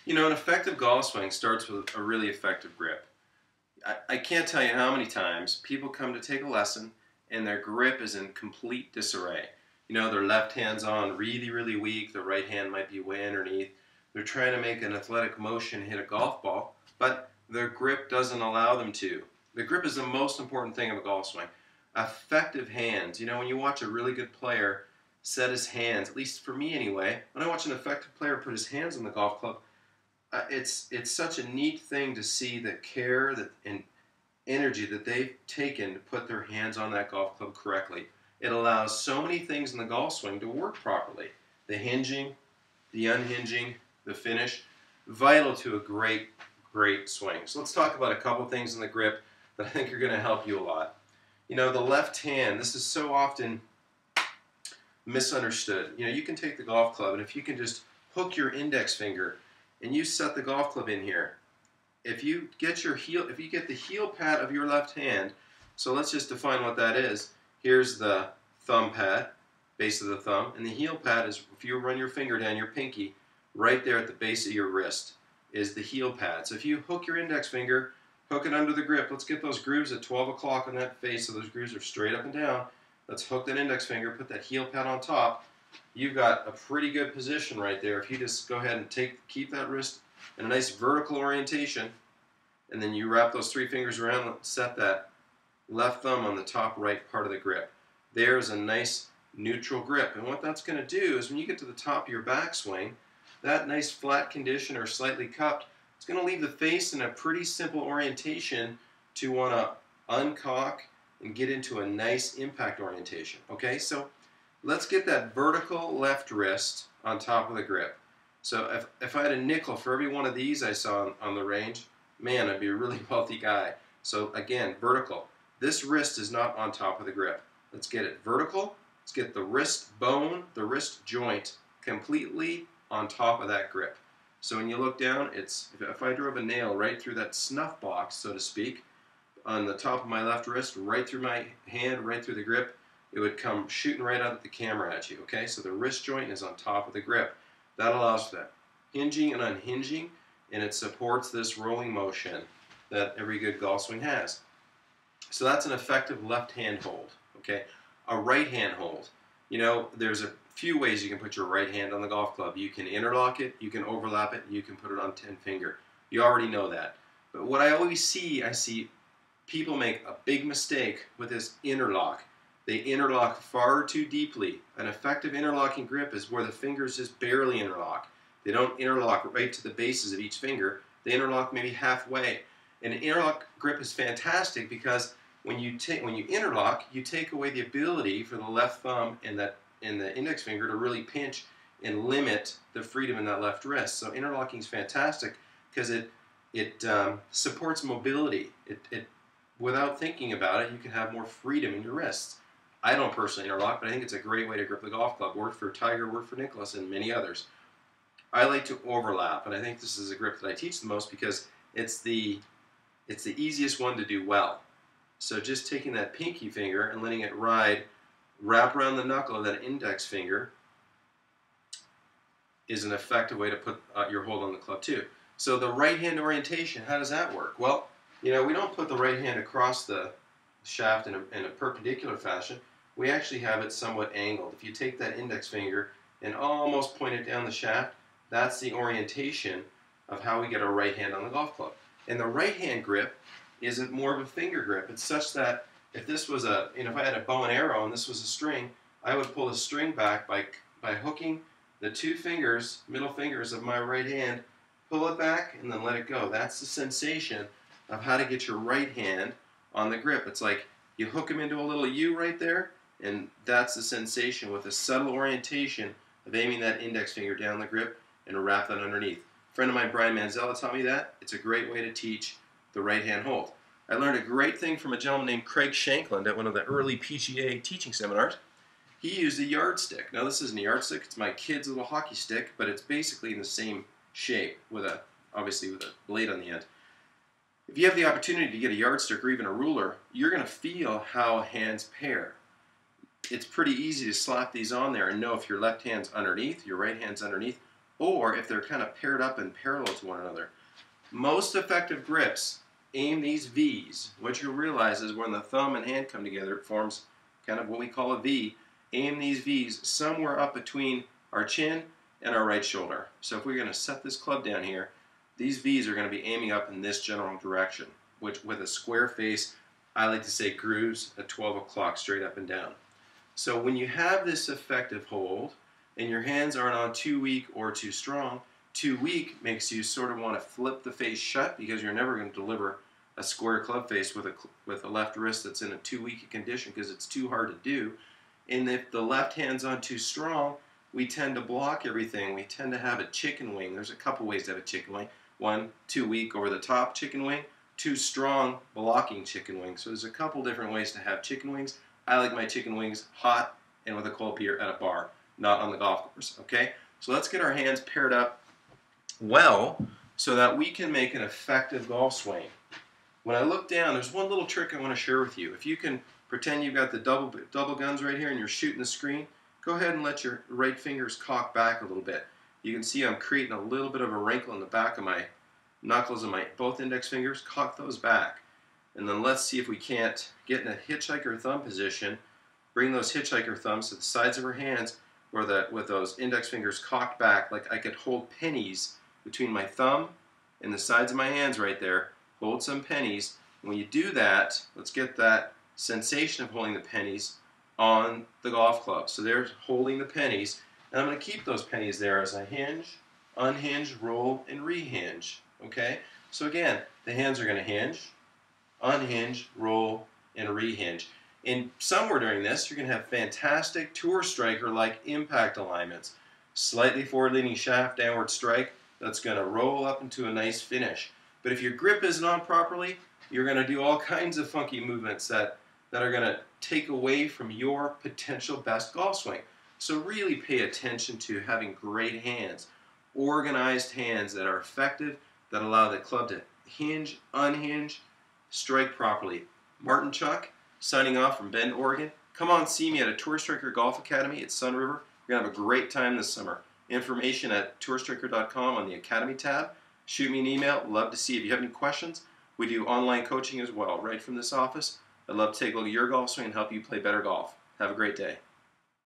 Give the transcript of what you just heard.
You know, an effective golf swing starts with a really effective grip. I can't tell you how many times people come to take a lesson and their grip is in complete disarray. You know, their left hand's on really, really weak, their right hand might be way underneath. They're trying to make an athletic motion hit a golf ball, but their grip doesn't allow them to. The grip is the most important thing of a golf swing. Effective hands. You know, when you watch a really good player set his hands, at least for me anyway, when I watch an effective player put his hands on the golf club, it's such a neat thing to see the care and energy that they've taken to put their hands on that golf club correctly. It allows so many things in the golf swing to work properly. The hinging, the unhinging, the finish, vital to a great, great swing. So let's talk about a couple things in the grip that I think are going to help you a lot. You know, the left hand, this is so often misunderstood. You know, you can take the golf club and if you can just hook your index finger and you set the golf club in here, if you get the heel pad of your left hand, so let's just define what that is. Here's the thumb pad, base of the thumb, and the heel pad is, if you run your finger down your pinky, right there at the base of your wrist is the heel pad. So if you hook your index finger, hook it under the grip, let's get those grooves at 12 o'clock on that face so those grooves are straight up and down. Let's hook that index finger, put that heel pad on top. You've got a pretty good position right there. If you just go ahead and keep that wrist in a nice vertical orientation, and then you wrap those three fingers around and set that left thumb on the top right part of the grip. There's a nice neutral grip. And what that's going to do is when you get to the top of your backswing, that nice flat condition or slightly cupped, it's going to leave the face in a pretty simple orientation to want to uncock and get into a nice impact orientation. Okay, so let's get that vertical left wrist on top of the grip. So if I had a nickel for every one of these I saw on the range, man, I'd be a really wealthy guy. So again, vertical. This wrist is not on top of the grip. Let's get it vertical. Let's get the wrist bone, the wrist joint completely on top of that grip. So when you look down, it's if I drove a nail right through that snuff box, so to speak, on the top of my left wrist, right through my hand, right through the grip, it would come shooting right out of the camera at you, okay? So the wrist joint is on top of the grip. That allows for that hinging and unhinging, and it supports this rolling motion that every good golf swing has. So that's an effective left hand hold, okay? A right hand hold. You know, there's a few ways you can put your right hand on the golf club. You can interlock it, you can overlap it, you can put it on 10 finger. You already know that. But what I always see, I see people make a big mistake with this interlock. They interlock far too deeply. An effective interlocking grip is where the fingers just barely interlock. They don't interlock right to the bases of each finger. They interlock maybe halfway. And an interlock grip is fantastic because when you interlock, you take away the ability for the left thumb and the index finger to really pinch and limit the freedom in that left wrist. So interlocking is fantastic because it supports mobility. Without thinking about it, you can have more freedom in your wrists. I don't personally interlock, but I think it's a great way to grip the golf club. Worked for Tiger, worked for Nicklaus, and many others. I like to overlap, and I think this is a grip that I teach the most because it's the easiest one to do well. So just taking that pinky finger and letting it wrap around the knuckle of that index finger is an effective way to put your hold on the club too. So the right hand orientation, how does that work? Well, you know, we don't put the right hand across the shaft in a perpendicular fashion. We actually have it somewhat angled. If you take that index finger and almost point it down the shaft, that's the orientation of how we get our right hand on the golf club. And the right hand grip isn't more of a finger grip. It's such that if this was if I had a bow and arrow and this was a string, I would pull the string back by hooking the two fingers, middle fingers of my right hand, pull it back and then let it go. That's the sensation of how to get your right hand on the grip. It's like you hook them into a little U right there, and that's the sensation with a subtle orientation of aiming that index finger down the grip and wrap that underneath. A friend of mine, Brian Manzella, taught me that. It's a great way to teach the right hand hold. I learned a great thing from a gentleman named Craig Shankland at one of the early PGA teaching seminars. He used a yardstick. Now this isn't a yardstick, it's my kid's little hockey stick, but it's basically in the same shape with obviously with a blade on the end. If you have the opportunity to get a yardstick or even a ruler, you're going to feel how hands pair. It's pretty easy to slap these on there and know if your left hand's underneath, your right hand's underneath, or if they're kind of paired up and parallel to one another. Most effective grips aim these V's. What you'll realize is when the thumb and hand come together, it forms kind of what we call a V. Aim these V's somewhere up between our chin and our right shoulder. So if we're going to set this club down here, these V's are going to be aiming up in this general direction, which with a square face, I like to say grooves at 12 o'clock straight up and down. So when you have this effective hold and your hands aren't on too weak or too strong, too weak makes you sort of want to flip the face shut because you're never going to deliver a square club face with a left wrist that's in a too weak a condition because it's too hard to do. And if the left hand's on too strong, we tend to block everything. We tend to have a chicken wing. There's a couple ways to have a chicken wing. One, too weak over the top chicken wing. Too strong blocking chicken wing. So there's a couple different ways to have chicken wings. I like my chicken wings hot and with a cold beer at a bar, not on the golf course. Okay? So let's get our hands paired up well so that we can make an effective golf swing. When I look down, there's one little trick I want to share with you. If you can pretend you've got the double guns right here and you're shooting the screen, go ahead and let your right fingers cock back a little bit. You can see I'm creating a little bit of a wrinkle in the back of my knuckles and my both index fingers. Cock those back. And then let's see if we can't get in a hitchhiker thumb position. Bring those hitchhiker thumbs to the sides of our hands with those index fingers cocked back, like I could hold pennies between my thumb and the sides of my hands right there. Hold some pennies. When you do that, let's get that sensation of holding the pennies on the golf club. So there's holding the pennies. And I'm going to keep those pennies there as I hinge, unhinge, roll, and rehinge. Okay? So again, the hands are going to hinge, unhinge, roll, and rehinge. And somewhere during this, you're going to have fantastic tour striker-like impact alignments. Slightly forward-leaning shaft, downward strike, that's going to roll up into a nice finish. But if your grip isn't on properly, you're going to do all kinds of funky movements that are going to take away from your potential best golf swing. So really pay attention to having great hands, organized hands that are effective, that allow the club to hinge, unhinge, strike properly. Martin Chuck, signing off from Bend, Oregon. Come on, see me at a Tour Striker Golf Academy at Sun River. We're going to have a great time this summer. Information at tourstriker.com on the Academy tab. Shoot me an email. Love to see if you have any questions. We do online coaching as well, right from this office. I'd love to take a look at your golf swing and help you play better golf. Have a great day.